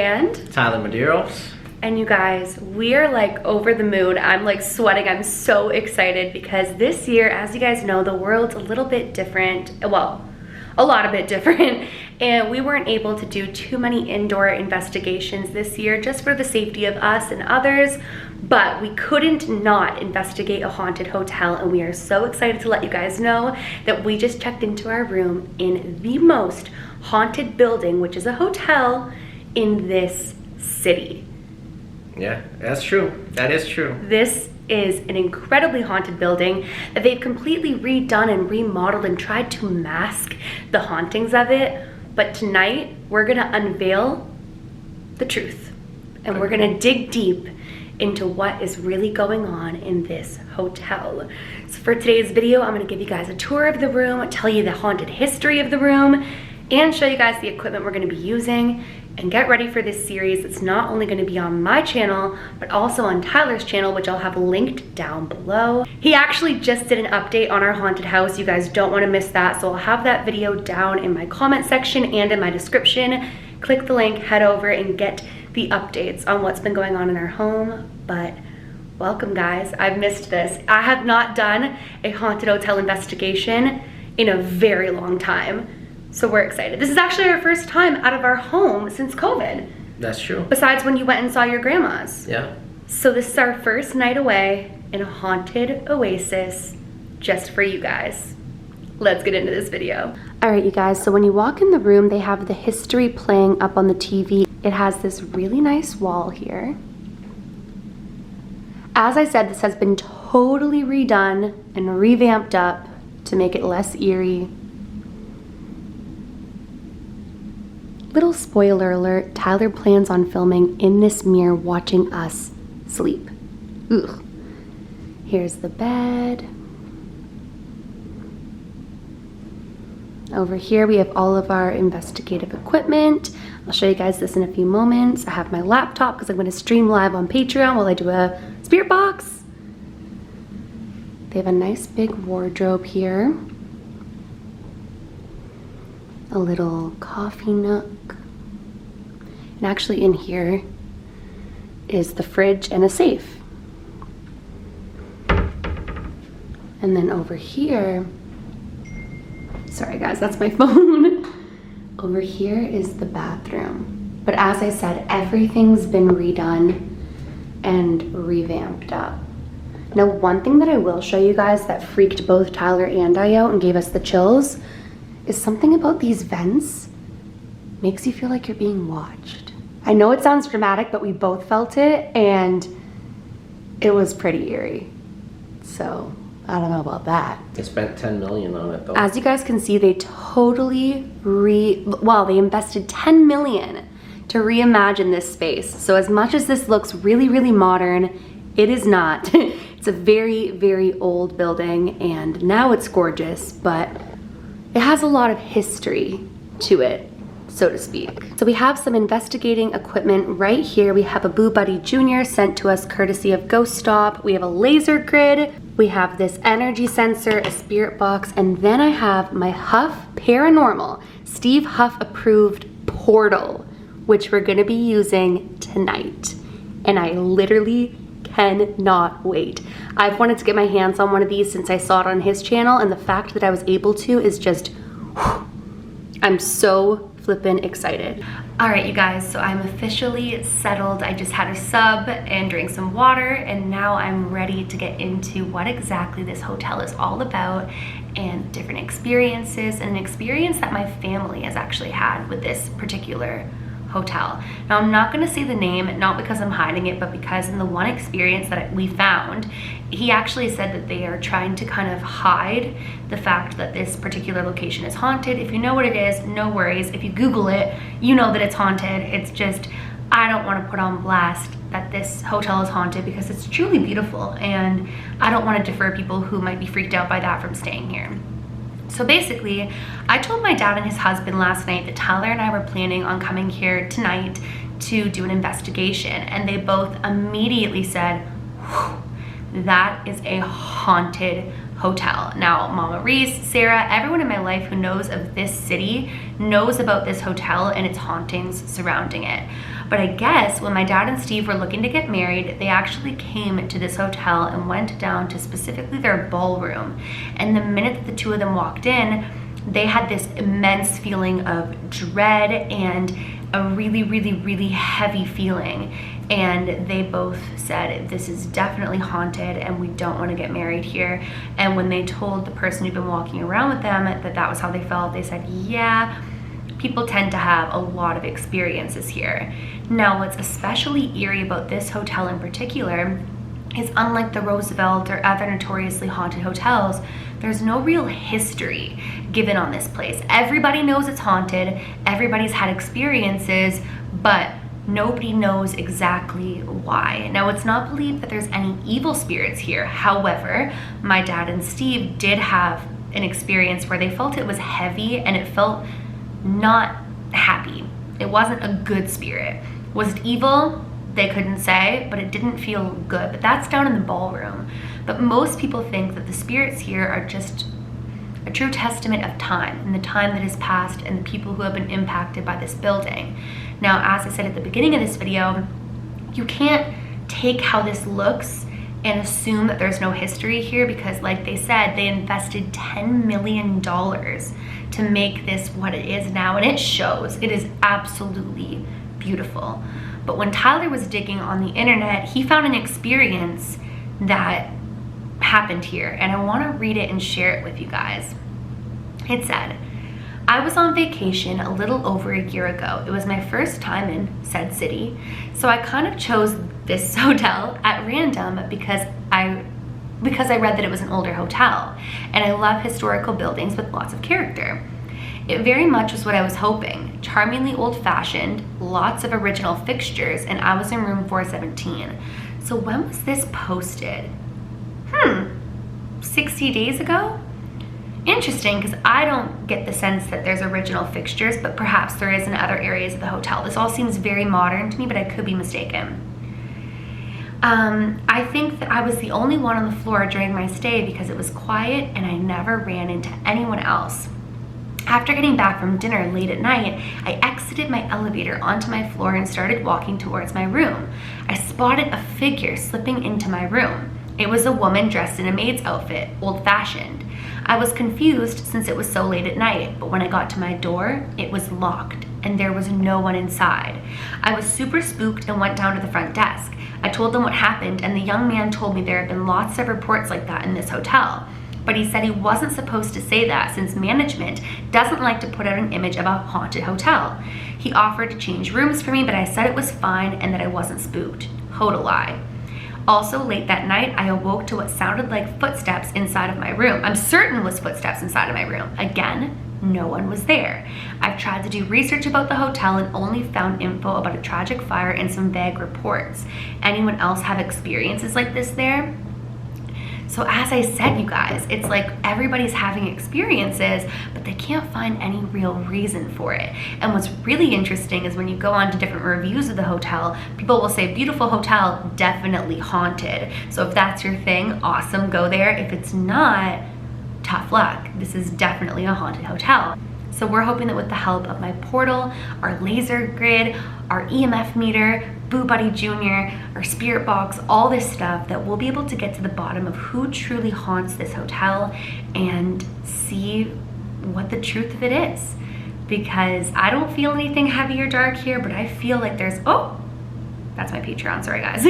and Tyler Medeiros. And you guys, we are like over the moon. I'm like sweating. I'm so excited because this year, as you guys know, the world's a little bit different. Well, a lot of it different. And we weren't able to do too many indoor investigations this year just for the safety of us and others. But we couldn't not investigate a haunted hotel, and we are so excited to let you guys know that we just checked into our room in the most haunted building, which is a hotel in this city. Yeah, that's true. That is true. This is an incredibly haunted building that they've completely redone and remodeled and tried to mask the hauntings of it. But tonight, we're gonna unveil the truth, and we're gonna dig deep into what is really going on in this hotel. So for today's video, I'm gonna give you guys a tour of the room, tell you the haunted history of the room, and show you guys the equipment we're gonna be using. And get ready for this series. It's not only gonna be on my channel, but also on Tyler's channel, which I'll have linked down below. He actually just did an update on our haunted house. You guys don't wanna miss that. So I'll have that video down in my comment section and in my description. Click the link, head over and get the updates on what's been going on in our home. But welcome guys, I've missed this. I have not done a haunted hotel investigation in a very long time. So we're excited. This is actually our first time out of our home since COVID. That's true. Besides when you went and saw your grandma's. Yeah. So this is our first night away in a haunted oasis just for you guys. Let's get into this video. All right, you guys, so when you walk in the room, they have the history playing up on the TV. It has this really nice wall here. As I said, this has been totally redone and revamped up to make it less eerie. Little spoiler alert, Tyler plans on filming in this mirror watching us sleep. Ugh. Here's the bed. Over here we have all of our investigative equipment. I'll show you guys this in a few moments. I have my laptop because I'm going to stream live on Patreon while I do a spirit box. They have a nice big wardrobe here. A little coffee nook. And actually in here is the fridge and a safe. And then over here, sorry guys, that's my phone. Over here is the bathroom. But as I said, everything's been redone and revamped up. Now, one thing that I will show you guys that freaked both Tyler and I out and gave us the chills is something about these vents makes you feel like you're being watched. I know it sounds dramatic, but we both felt it and it was pretty eerie. So I don't know about that. They spent $10 million on it though. As you guys can see, they totally they invested $10 million to reimagine this space. So as much as this looks really, really modern, it is not. It's a very, very old building and now it's gorgeous, but it has a lot of history to it, so to speak. So we have some investigating equipment right here. We have a Boo Buddy Jr. sent to us courtesy of Ghost Stop. We have a laser grid. We have this energy sensor, a spirit box, and then I have my Huff Paranormal, Steve Huff approved portal, which we're gonna be using tonight. And I literally cannot wait. I've wanted to get my hands on one of these since I saw it on his channel, and the fact that I was able to is just, whew, I'm so flippin' excited. All right, you guys, so I'm officially settled. I just had a sub and drank some water, and now I'm ready to get into what exactly this hotel is all about and different experiences, and an experience that my family has actually had with this particular hotel. Now, I'm not going to say the name, not because I'm hiding it, but because in the one experience that we found, he actually said that they are trying to kind of hide the fact that this particular location is haunted. If you know what it is, no worries. If you Google it, you know that it's haunted. It's just, I don't want to put on blast that this hotel is haunted because it's truly beautiful, and I don't want to defer people who might be freaked out by that from staying here. So basically, I told my dad and his husband last night that Tyler and I were planning on coming here tonight to do an investigation, and they both immediately said, that is a haunted hotel. Now, Mama Reese, Sarah, everyone in my life who knows of this city knows about this hotel and its hauntings surrounding it. But I guess when my dad and Steve were looking to get married, they actually came to this hotel and went down to specifically their ballroom. And the minute that the two of them walked in, they had this immense feeling of dread and a really, really, really heavy feeling. And they both said, this is definitely haunted and we don't want to get married here. And when they told the person who'd been walking around with them that that was how they felt, they said, yeah, people tend to have a lot of experiences here. Now, what's especially eerie about this hotel in particular is, unlike the Roosevelt or other notoriously haunted hotels, there's no real history given on this place. Everybody knows it's haunted, everybody's had experiences, but nobody knows exactly why. Now, it's not believed that there's any evil spirits here. However, my dad and Steve did have an experience where they felt it was heavy and it felt not happy. It wasn't a good spirit. Was it evil? They couldn't say, but it didn't feel good. But that's down in the ballroom. But most people think that the spirits here are just a true testament of time and the time that has passed and the people who have been impacted by this building. Now, as I said at the beginning of this video, you can't take how this looks and assume that there's no history here, because like they said, they invested $10 million to make this what it is now, and it shows. It is absolutely beautiful. But when Tyler was digging on the internet, he found an experience that happened here, and I want to read it and share it with you guys. It said, I was on vacation a little over a year ago. It was my first time in said city, so I kind of chose this hotel at random because I read that it was an older hotel, and I love historical buildings with lots of character. It very much was what I was hoping. Charmingly old-fashioned, lots of original fixtures, and I was in room 417. So when was this posted? 60 days ago? Interesting, because I don't get the sense that there's original fixtures, but perhaps there is in other areas of the hotel. This all seems very modern to me, but I could be mistaken. I think that I was the only one on the floor during my stay because it was quiet and I never ran into anyone else. After getting back from dinner late at night, I exited my elevator onto my floor and started walking towards my room. I spotted a figure slipping into my room. It was a woman dressed in a maid's outfit, old-fashioned. I was confused since it was so late at night, but when I got to my door, it was locked and there was no one inside. I was super spooked and went down to the front desk. I told them what happened, and the young man told me there had been lots of reports like that in this hotel. But he said he wasn't supposed to say that since management doesn't like to put out an image of a haunted hotel. He offered to change rooms for me, but I said it was fine and that I wasn't spooked. Total lie. Also, late that night, I awoke to what sounded like footsteps inside of my room. I'm certain it was footsteps inside of my room. Again, no one was there. I've tried to do research about the hotel and only found info about a tragic fire and some vague reports. Anyone else have experiences like this there? So as I said, you guys, it's like everybody's having experiences, but they can't find any real reason for it. And what's really interesting is when you go on to different reviews of the hotel, people will say, beautiful hotel, definitely haunted. So if that's your thing, awesome, go there. If it's not, tough luck. This is definitely a haunted hotel. So we're hoping that with the help of my portal, our laser grid, our EMF meter, Boo Buddy Jr., our spirit box, all this stuff, that we'll be able to get to the bottom of who truly haunts this hotel and see what the truth of it is. Because I don't feel anything heavy or dark here, but I feel like there's, oh, that's my Patreon, sorry guys.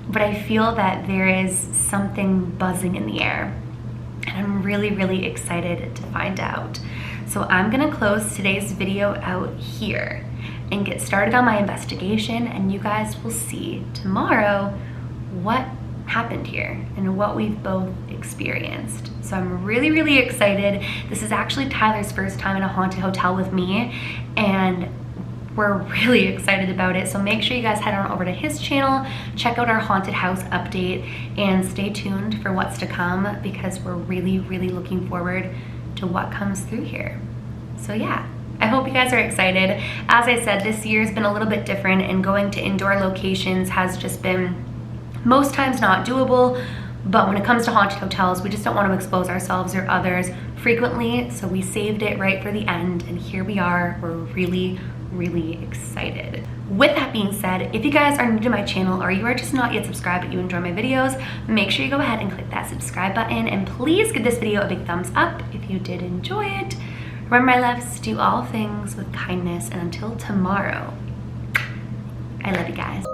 But I feel that there is something buzzing in the air. And I'm really, really excited to find out. So I'm gonna close today's video out here and get started on my investigation, and you guys will see tomorrow what happened here and what we've both experienced. So I'm really, really excited. This is actually Tyler's first time in a haunted hotel with me, and we're really excited about it. So make sure you guys head on over to his channel, check out our haunted house update, and stay tuned for what's to come, because we're really, really looking forward to what comes through here. So yeah, I hope you guys are excited. As I said, this year's been a little bit different, and going to indoor locations has just been most times not doable. But when it comes to haunted hotels, we just don't want to expose ourselves or others frequently. So we saved it right for the end, and here we are. We're really, really excited. With that being said, if you guys are new to my channel or you are just not yet subscribed but you enjoy my videos, make sure you go ahead and click that subscribe button, and please give this video a big thumbs up if you did enjoy it. Remember, my loves, do all things with kindness, and until tomorrow, I love you guys.